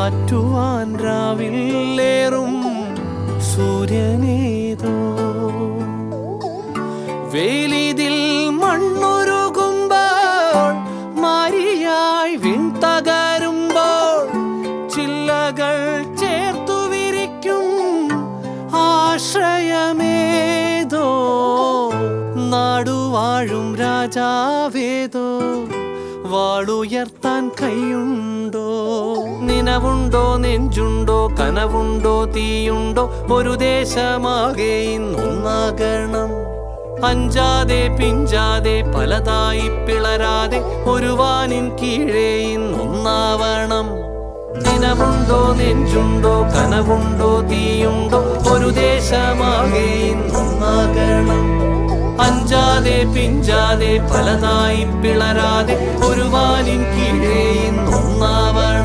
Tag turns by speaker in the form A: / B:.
A: മാറ്റുവാൻ രാവിലേറും സൂര്യനേതോ വേലിതിൽ മണ്ണുരുകുമ്പോൾ മാരിയായി വിൺതകരുമ്പോൾ ചില്ലകൾ ചേർത്തു വിരിക്കും ആശ്രയമേതോ നാടുവാഴും രാജാവേതോ വാളുയർത്താൻ കൈയുണ്ടോ നിനവുണ്ടോ നെഞ്ചുണ്ടോ കനവുണ്ടോ തീയുണ്ടോ ഒരു ദേശമാകെ ഇന്നൊന്നാകണം അഞ്ചാതെ പിഞ്ചാതെ പലതായി പിളരാതെ ഒരു വാനിൻ കീഴേ ഇന്നൊന്നാവണം നിനവുണ്ടോ നെഞ്ചുണ്ടോ കനവുണ്ടോ തീയുണ്ടോ ഒരു ദേശമാകെ ഇന്നൊന്നാകണം അഞ്ചാതെ പിഞ്ചാതെ പലതായി പിളരാതെ ഒരു വാനിൻ കീഴേ ഇന്നൊന്നാവണം